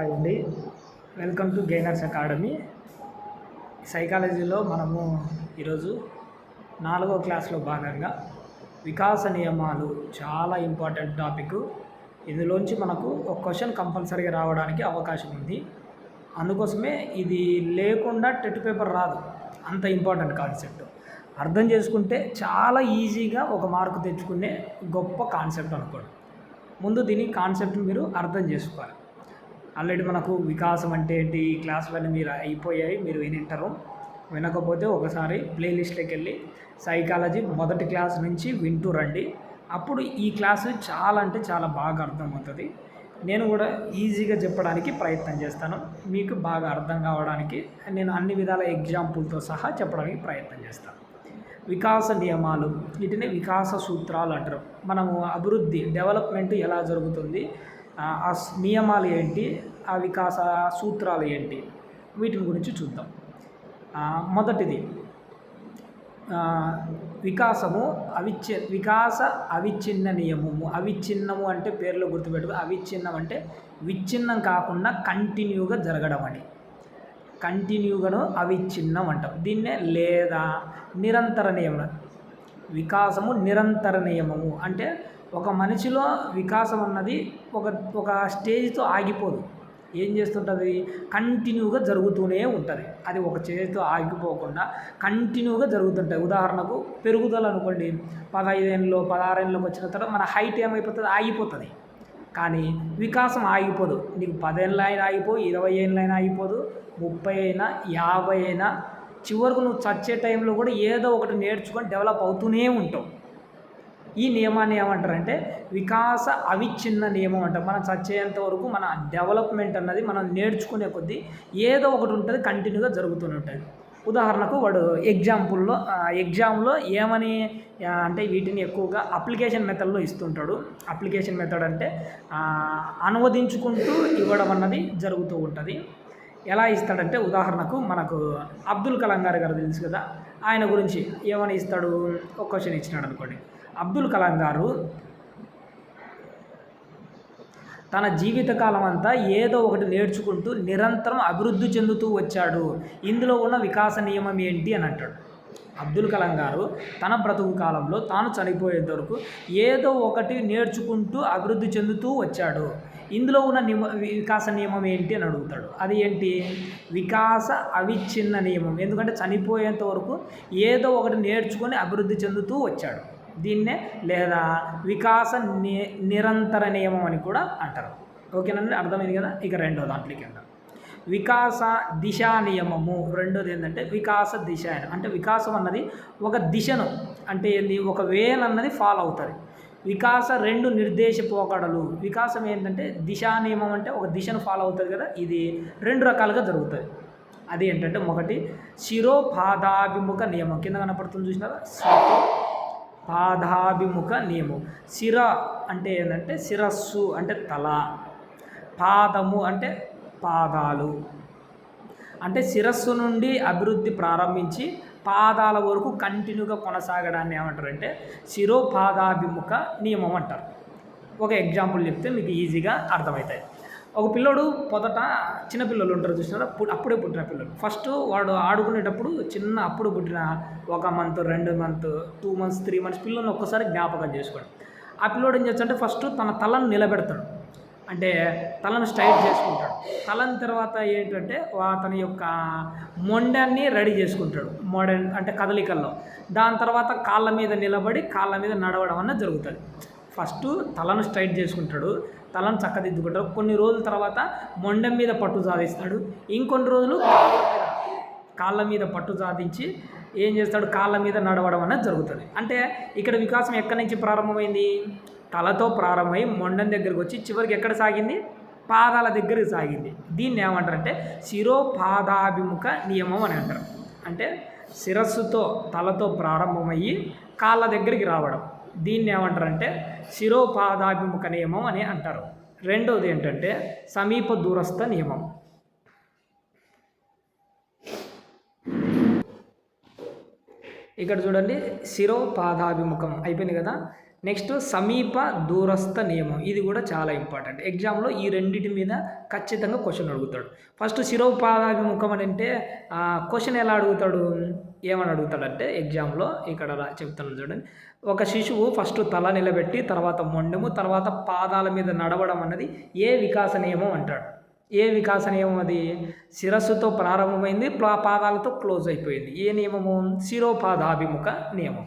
Hi అండి, welcome to gainers academy. సైకాలజీలో మనము ఈరోజు 4వ క్లాస్లో భాగంగా వికాస నియమాలు చాలా ఇంపార్టెంట్ టాపిక్. ఇందులోంచి మనకు ఒక క్వశ్చన్ కంపల్సరీగా రావడానికి అవకాశం ఉంది. అందుకోసమే ఇది లేకుండా టెట్ పేపర్ రాదు, అంత ఇంపార్టెంట్ కాన్సెప్ట్. అర్థం చేసుకుంటే చాలా ఈజీగా ఒక మార్కు తెచ్చుకునే గొప్ప కాన్సెప్ట్ అనుకోండి. ముందు దీని కాన్సెప్ట్ మీరు అర్థం చేసుకోవాలి. ఆల్రెడీ మనకు వికాసం అంటే ఏంటి క్లాసులన్నీ మీరు అయిపోయాయి, మీరు వినింటారు. వినకపోతే ఒకసారి ప్లేలిస్ట్లోకి వెళ్ళి సైకాలజీ మొదటి క్లాస్ నుంచి వింటూ రండి. అప్పుడు ఈ క్లాసు చాలా అంటే చాలా బాగా అర్థమవుతుంది. నేను కూడా ఈజీగా చెప్పడానికి ప్రయత్నం చేస్తాను, మీకు బాగా అర్థం కావడానికి నేను అన్ని విధాల ఎగ్జాంపుల్తో సహా చెప్పడానికి ప్రయత్నం చేస్తాను. వికాస నియమాలు, వీటిని వికాస సూత్రాలు అంటారు. మనము అభివృద్ధి డెవలప్మెంట్ ఎలా జరుగుతుంది, ఆ నియమాలు ఏంటి, ఆ వికాస సూత్రాలు ఏంటి, వీటిని గురించి చూద్దాం. మొదటిది వికాస అవిచ్ఛిన్న నియమము. అవిచ్ఛిన్నము అంటే పేర్లో గుర్తుపెట్టుకో. అవిచ్ఛిన్నం అంటే విచ్ఛిన్నం కాకుండా కంటిన్యూగా జరగడం అని. కంటిన్యూగాను అవిచ్ఛిన్నం అంటాం. దీన్నే లేదా నిరంతర నియమం. వికాసము నిరంతర నియమము అంటే ఒక మనిషిలో వికాసం అన్నది ఒక స్టేజ్తో ఆగిపోదు. ఏం చేస్తుంటుంది, కంటిన్యూగా జరుగుతూనే ఉంటుంది. అది ఒక స్టేజ్తో ఆగిపోకుండా కంటిన్యూగా జరుగుతుంటాయి. ఉదాహరణకు పెరుగుదల అనుకోండి, 15 ఏళ్ళలో 16 ఏళ్ళకి వచ్చిన తర్వాత మన హైట్ ఏమైపోతుంది, ఆగిపోతుంది. కానీ వికాసం ఆగిపోదు. నీకు 10 ఏళ్ళ అయినా ఆగిపోదు, 20 ఏళ్ళైనా ఆగిపోదు, 30 అయినా 50 అయినా, చివరకు నువ్వు చచ్చే టైంలో కూడా ఏదో ఒకటి నేర్చుకొని డెవలప్ అవుతూనే ఉంటావు. ఈ నియమాన్ని ఏమంటారంటే వికాస అవిచ్ఛిన్న నియమం అంటారు. మనం చచ్చేంత వరకు మన డెవలప్మెంట్ అన్నది మనం నేర్చుకునే కొద్దీ ఏదో ఒకటి ఉంటుంది, కంటిన్యూగా జరుగుతూనే ఉంటుంది. ఉదాహరణకు వాడు ఎగ్జామ్లో ఏమని అంటే వీటిని ఎక్కువగా అప్లికేషన్ మెథడ్లో ఇస్తుంటాడు. అప్లికేషన్ మెథడ్ అంటే అనువదించుకుంటూ ఇవ్వడం అన్నది జరుగుతూ ఉంటుంది. ఎలా ఇస్తాడంటే ఉదాహరణకు మనకు అబ్దుల్ కలాం గారు తెలుసు కదా, ఆయన గురించి ఏమని ఇస్తాడు, ఒక క్వశ్చన్ ఇచ్చినాడు అనుకోండి. అబ్దుల్ కలాం గారు తన జీవితకాలం అంతా ఏదో ఒకటి నేర్చుకుంటూ నిరంతరం అభివృద్ధి చెందుతూ వచ్చాడు. ఇందులో ఉన్న వికాస నియమం ఏంటి అని అంటాడు. అబ్దుల్ కలాం గారు తన బ్రతుకు కాలంలో తాను చనిపోయేంత వరకు ఏదో ఒకటి నేర్చుకుంటూ అభివృద్ధి చెందుతూ వచ్చాడు. ఇందులో ఉన్న వికాస నియమం ఏంటి అని అడుగుతాడు. అది ఏంటి, వికాస అవిచ్ఛిన్న నియమం. ఎందుకంటే చనిపోయేంత వరకు ఏదో ఒకటి నేర్చుకొని అభివృద్ధి చెందుతూ వచ్చాడు. దీన్నే లేదా వికాస నిరంతర నియమం అని కూడా అంటారు. ఓకేనండి, అర్థమైంది కదా. ఇక రెండో దాంట్లోకి వెళ్దాం. వికాస దిశా నియమము. రెండోది ఏంటంటే వికాస దిశ అంటే వికాసం అన్నది ఒక దిశను అంటే ఏంది, ఒక వేన్ అన్నది ఫాలో అవుతుంది. వికాస 2 నిర్దేశ పోకడలు. వికాసం ఏంటంటే దిశా నియమం అంటే ఒక దిశను ఫాలో అవుతుంది కదా, ఇది 2 రకాలుగా జరుగుతుంది. అది ఏంటంటే ఒకటి శిరోపాదాభిముఖ నియమం. కింద కనపడుతుంది చూసినారా, పాదాభిముఖ నియమం. శిర అంటే ఏంటంటే శిరస్సు అంటే తల, పాదము అంటే పాదాలు. అంటే శిరస్సు నుండి అభివృద్ధి ప్రారంభించి పాదాల వరకు కంటిన్యూగా కొనసాగడాన్ని ఏమంటారంటే శిరోపాదాభిముఖ నియమం అంటారు. ఒక ఎగ్జాంపుల్ చెప్తే మీకు ఈజీగా అర్థమవుతాయి. ఒక పిల్లోడు మొదట చిన్నపిల్లలు ఉంటారు చూసినారా, అప్పుడే పుట్టిన పిల్లలు. ఫస్ట్ వాడు ఆడుకునేటప్పుడు అప్పుడు పుట్టిన 1 మంత్ 2 మంత్ 2 మంత్స్ 3 మంత్స్ పిల్లల్ని ఒక్కసారి జ్ఞాపకం చేసుకోండి. ఆ పిల్లోడు ఏం చేస్తాడంటే ఫస్ట్ తన తలను నిలబెడతాడు, అంటే తలను స్ట్రైట్ చేసుకుంటాడు. తలని తర్వాత ఏంటంటే అతని యొక్క మొండాన్ని రెడీ చేసుకుంటాడు, మోడర్న్ అంటే కదలికల్లో. దాని తర్వాత కాళ్ళ మీద నిలబడి కాళ్ళ మీద నడవడం అన్నది జరుగుతుంది. ఫస్ట్ తలను స్ట్రైట్ చేసుకుంటాడు, తలను చక్కదిద్దుకుంటాడు. కొన్ని రోజుల తర్వాత మొండెం మీద పట్టు సాధిస్తాడు. ఇంకొన్ని రోజులు కాళ్ళ మీద పట్టు సాధించి ఏం చేస్తాడు, కాళ్ళ మీద నడవడం అనేది జరుగుతుంది. అంటే ఇక్కడ వికాసం ఎక్కడి నుంచి ప్రారంభమైంది, తలతో ప్రారంభమై మొండెం దగ్గరికి వచ్చి చివరికి ఎక్కడ సాగింది, పాదాల దగ్గరికి సాగింది. దీన్ని ఏమంటారంటే శిరోపాదాభిముఖ నియమం అని అంటారు. అంటే శిరస్సుతో తలతో ప్రారంభమయ్యి కాళ్ళ దగ్గరికి రావడం, దీన్ని ఏమంటారంటే శిరోపాదాభిముఖ నియమం అని అంటారు. రెండోది ఏంటంటే సమీప దూరస్థ నియమం. ఇక్కడ చూడండి, శిరోపాదాభిముఖం అయిపోయింది కదా. నెక్స్ట్ సమీప దూరస్థ నియమం, ఇది కూడా చాలా ఇంపార్టెంట్. ఎగ్జామ్లో ఈ రెండింటి మీద ఖచ్చితంగా క్వశ్చన్ అడుగుతాడు. ఫస్ట్ శిరోపాదాభిముఖం అని అంటే క్వశ్చన్ ఎలా అడుగుతాడు, ఏమని అడుగుతాడంటే ఎగ్జామ్లో ఇక్కడ చెప్తాను చూడండి. ఒక శిశువు ఫస్ట్ తల నిలబెట్టి తర్వాత మొండెము తర్వాత పాదాల మీద నడవడం అన్నది ఏ వికాస నియమం అంటాడు. ఏ వికాస నియమం అది? శిరస్సుతో ప్రారంభమైంది, పాదాలతో క్లోజ్ అయిపోయింది. ఏ నియమము? శిరోపాదాభిముఖ నియమం.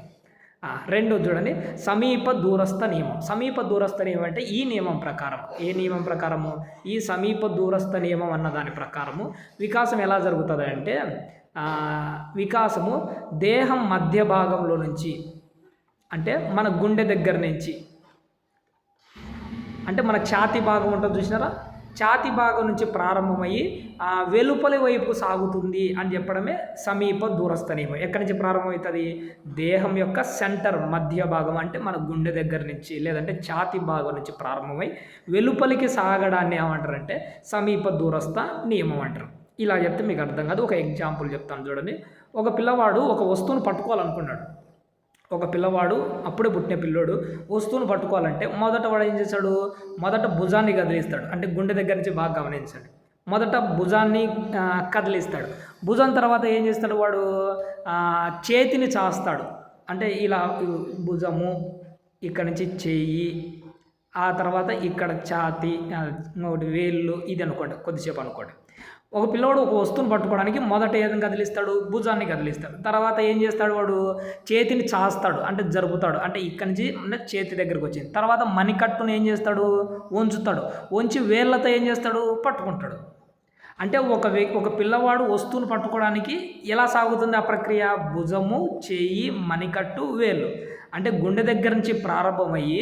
రెండో చూడండి, సమీప దూరస్థ నియమం. సమీప దూరస్థ నియమం అంటే ఈ నియమం ప్రకారం, ఏ నియమం ప్రకారము? ఈ సమీప దూరస్థ నియమం అన్న దాని ప్రకారము వికాసం ఎలా జరుగుతుంది అంటే వికాసము దేహం మధ్య భాగంలో నుంచి, అంటే మన గుండె దగ్గర నుంచి, అంటే మన ఛాతీ భాగం ఉంటుంది చూసినారా, ఛాతీ భాగం నుంచి ప్రారంభమయ్యి వెలుపలి వైపు సాగుతుంది అని చెప్పడమే సమీప దూరస్థ నియమం. ఎక్కడి నుంచి ప్రారంభమవుతుంది? దేహం యొక్క సెంటర్ మధ్య భాగం, అంటే మన గుండె దగ్గర నుంచి లేదంటే ఛాతీ భాగం నుంచి ప్రారంభమై వెలుపలికి సాగడాన్ని ఏమంటారంటే సమీప దూరస్థ నియమం అంటారు. ఇలా చెప్తే మీకు అర్థం కాదు. ఒక ఎగ్జాంపుల్ చెప్తాను చూడండి. ఒక పిల్లవాడు ఒక వస్తువును పట్టుకోవాలనుకున్నాడు. ఒక పిల్లవాడు, అప్పుడే పుట్టిన పిల్లోడు వస్తువును పట్టుకోవాలంటే మొదట వాడు ఏం చేస్తాడు? మొదట భుజాన్ని కదిలిస్తాడు, అంటే గుండె దగ్గర నుంచి బాగా గమనించాడు. మొదట భుజాన్ని కదిలిస్తాడు. భుజం తర్వాత ఏం చేస్తాడు వాడు? చేతిని చాస్తాడు, అంటే ఇలా భుజము, ఇక్కడ నుంచి చెయ్యి, ఆ తర్వాత ఇక్కడ ఛాతీ, ఇంకొకటి వేళ్ళు, ఇది అనుకోండి, కొద్దిసేపు అనుకోండి. ఒక పిల్లవాడు ఒక వస్తువును పట్టుకోవడానికి మొదట ఏదైనా కదిలిస్తాడు? భుజాన్ని కదిలిస్తాడు. తర్వాత ఏం చేస్తాడు వాడు? చేతిని చాస్తాడు, అంటే జరుపుతాడు, అంటే ఇక్కడి నుంచి చేతి దగ్గరకు వచ్చింది. తర్వాత మణికట్టును ఏం చేస్తాడు? వంచుతాడు. వంచి వేళ్ళతో ఏం చేస్తాడు? పట్టుకుంటాడు. అంటే ఒక పిల్లవాడు వస్తువును పట్టుకోవడానికి ఎలా సాగుతుంది ఆ ప్రక్రియ? భుజము, చెయ్యి, మణికట్టు, వేళ్ళు, అంటే గుండె దగ్గర నుంచి ప్రారంభమయ్యి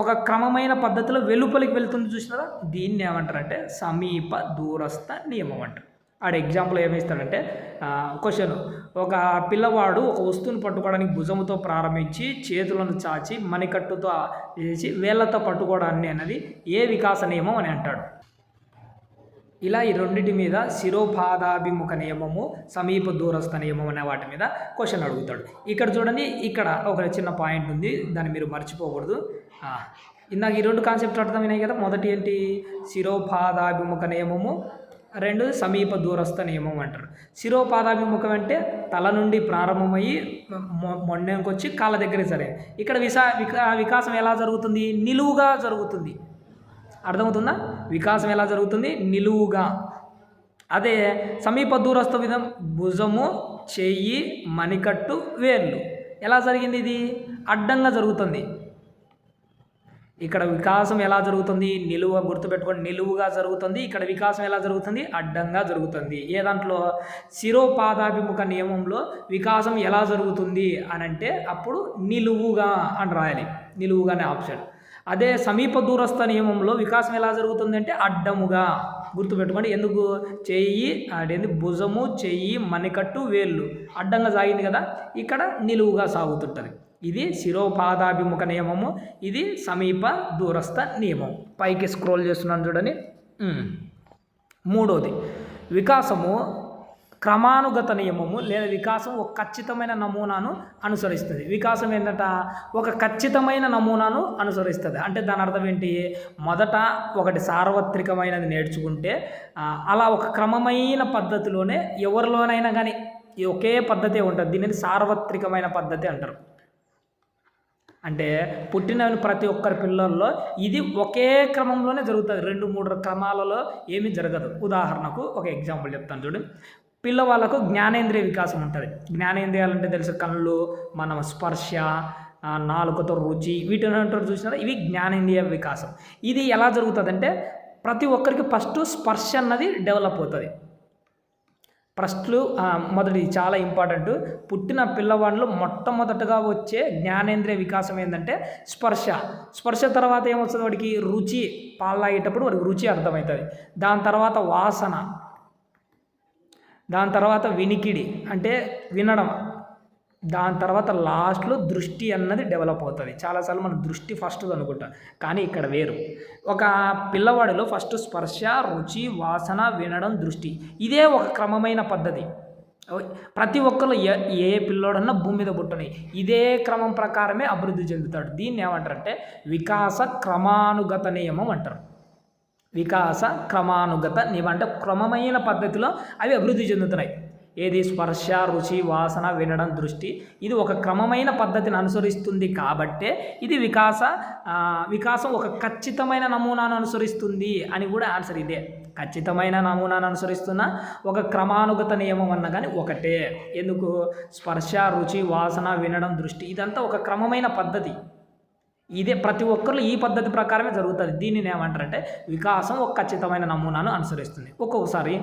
ఒక క్రమమైన పద్ధతిలో వెలుపలికి వెళ్తుంది చూసినారా, దీన్ని ఏమంటారంటే సమీప దూరస్థ నియమం అంటారు. ఆడ ఎగ్జాంపుల్ ఏమిస్తాడంటే క్వశ్చన్, ఒక పిల్లవాడు ఒక వస్తువును పట్టుకోవడానికి భుజముతో ప్రారంభించి చేతులను చాచి మణికట్టుతో చేసి వేళ్లతో పట్టుకోవడాన్ని అనేది ఏ వికాస నియమం అని అంటాడు. ఇలా ఈ రెండింటి మీద శిరోపాదాభిముఖ నియమము, సమీప దూరస్థ నియమం అనే వాటి మీద క్వశ్చన్ అడుగుతాడు. ఇక్కడ చూడండి, ఇక్కడ ఒక చిన్న పాయింట్ ఉంది, దాన్ని మీరు మర్చిపోకూడదు. ఇందాక ఈ రెండు కాన్సెప్ట్ అర్థమైనాయి కదా. మొదటి ఏంటి? శిరోపాదాభిముఖ నియమము, రెండు సమీప దూరస్థ నియమం అంటారు. శిరోపాదాభిముఖం అంటే తల నుండి ప్రారంభమయ్యి మొండెంకి వచ్చి కాళ్ళ దగ్గరే సరే. ఇక్కడ వికాసం ఎలా జరుగుతుంది? నిలువుగా జరుగుతుంది. అర్థమవుతుందా? వికాసం ఎలా జరుగుతుంది? నిలువుగా. అదే సమీప దూరస్థ విధం భుజము, చెయ్యి, మణికట్టు, వేళ్ళు. ఎలా జరిగింది? ఇది అడ్డంగా జరుగుతుంది. ఇక్కడ వికాసం ఎలా జరుగుతుంది? నిలువుగా, గుర్తుపెట్టుకోండి, నిలువుగా జరుగుతుంది. ఇక్కడ వికాసం ఎలా జరుగుతుంది? అడ్డంగా జరుగుతుంది. ఏ దాంట్లో? శిరోపాదాభిముఖ నియమంలో వికాసం ఎలా జరుగుతుంది అని అంటే అప్పుడు నిలువుగా అని రాయాలి, నిలువుగానే ఆప్షన్. అదే సమీప దూరస్థ నియమంలో వికాసం ఎలా జరుగుతుంది అంటే అడ్డముగా. గుర్తుపెట్టుకోండి, ఎందుకు? చెయ్యి, అదేంటి, భుజము, చెయ్యి, మణికట్టు, వేళ్ళు అడ్డంగా సాగింది కదా, ఇక్కడ నిలువుగా సాగుతుంటుంది. ఇది శిరోపాదాభిముఖ నియమము, ఇది సమీప దూరస్థ నియమం. పైకి స్క్రోల్ చేస్తున్నాను చూడండి. మూడోది వికాసము క్రమానుగత నియమము, లేదా వికాసం ఒక ఖచ్చితమైన నమూనాను అనుసరిస్తుంది. వికాసం ఏంటంట? ఒక ఖచ్చితమైన నమూనాను అనుసరిస్తుంది. అంటే దాని అర్థం ఏంటి? మొదట ఒకటి సార్వత్రికమైనది నేర్చుకుంటే అలా ఒక క్రమమైన పద్ధతిలోనే ఎవరిలోనైనా కానీ ఒకే పద్ధతే ఉంటుంది. దీనిని సార్వత్రికమైన పద్ధతి అంటారు. అంటే పుట్టిన ప్రతి ఒక్కరి పిల్లల్లో ఇది ఒకే క్రమంలోనే జరుగుతుంది, 2-3 క్రమాలలో ఏమీ జరగదు. ఉదాహరణకు ఒక ఎగ్జాంపుల్ చెప్తాను చూడండి. పిల్లవాళ్ళకు జ్ఞానేంద్రియ వికాసం ఉంటుంది. జ్ఞానేంద్రియాలు అంటే తెలుసు, కళ్ళు, మనం స్పర్శ, నాలుకతో రుచి, వీటిని అంటారు చూసినారా, ఇవి జ్ఞానేంద్రియ వికాసం. ఇది ఎలా జరుగుతుంది అంటే ప్రతి ఒక్కరికి ఫస్ట్ స్పర్శ అన్నది డెవలప్ అవుతుంది. ఫస్ట్లు మొదటి చాలా ఇంపార్టెంట్. పుట్టిన పిల్లవాళ్ళు మొట్టమొదటగా వచ్చే జ్ఞానేంద్రియ వికాసం ఏంటంటే స్పర్శ. స్పర్శ తర్వాత ఏమొస్తుంది? వాడికి రుచి, పాలు తాగేటప్పుడు వాడికి రుచి అర్థమవుతుంది. దాని తర్వాత వాసన, దాని తర్వాత వినికిడి అంటే వినడం, దాని తర్వాత లాస్ట్లో దృష్టి అన్నది డెవలప్ అవుతుంది. చాలాసార్లు మన దృష్టి ఫస్ట్ అనుకుంటాం, కానీ ఇక్కడ వేరు. ఒక పిల్లవాడిలో ఫస్ట్ స్పర్శ, రుచి, వాసన, వినడం, దృష్టి, ఇదే ఒక క్రమమైన పద్ధతి. ప్రతి ఒక్కరు ఏ పిల్లోడన్నా భూమి మీద పుట్టని ఇదే క్రమం ప్రకారమే అభివృద్ధి చెందుతాడు. దీన్ని ఏమంటారంటే వికాస క్రమానుగత నియమం అంటారు. వికాస క్రమానుగత నియమం అంటే క్రమమైన పద్ధతిలో అవి అభివృద్ధి చెందుతున్నాయి. ఏది? స్పర్శ, రుచి, వాసన, వినడం, దృష్టి. ఇది ఒక క్రమమైన పద్ధతిని అనుసరిస్తుంది కాబట్టే ఇది వికాసం ఒక ఖచ్చితమైన నమూనాను అనుసరిస్తుంది అని కూడా ఆన్సర్ ఇదే. ఖచ్చితమైన నమూనాను అనుసరిస్తున్న ఒక క్రమానుగత నియమం అన్న కానీ ఒకటే. ఎందుకు? స్పర్శ, రుచి, వాసన, వినడం, దృష్టి ఇదంతా ఒక క్రమమైన పద్ధతి. ఇదే ప్రతి ఒక్కరు ఈ పద్ధతి ప్రకారమే జరుగుతుంది. దీనిని ఏమంటారంటే వికాసం ఒక ఖచ్చితమైన నమూనాను అనుసరిస్తుంది. ఒక్కొక్కసారి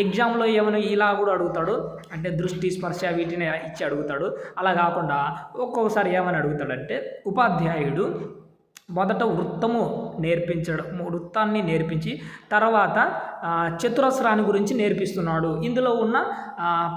ఎగ్జామ్లో ఏమైనా ఇలా కూడా అడుగుతాడు, అంటే దృష్టి, స్పర్శ వీటిని ఇచ్చి అడుగుతాడు. అలా కాకుండా ఒక్కొక్కసారి ఏమని అడుగుతాడంటే ఉపాధ్యాయుడు మొదట వృత్తాన్ని నేర్పించి తర్వాత చతురస్రాన్ని గురించి నేర్పిస్తున్నాడు. ఇందులో ఉన్న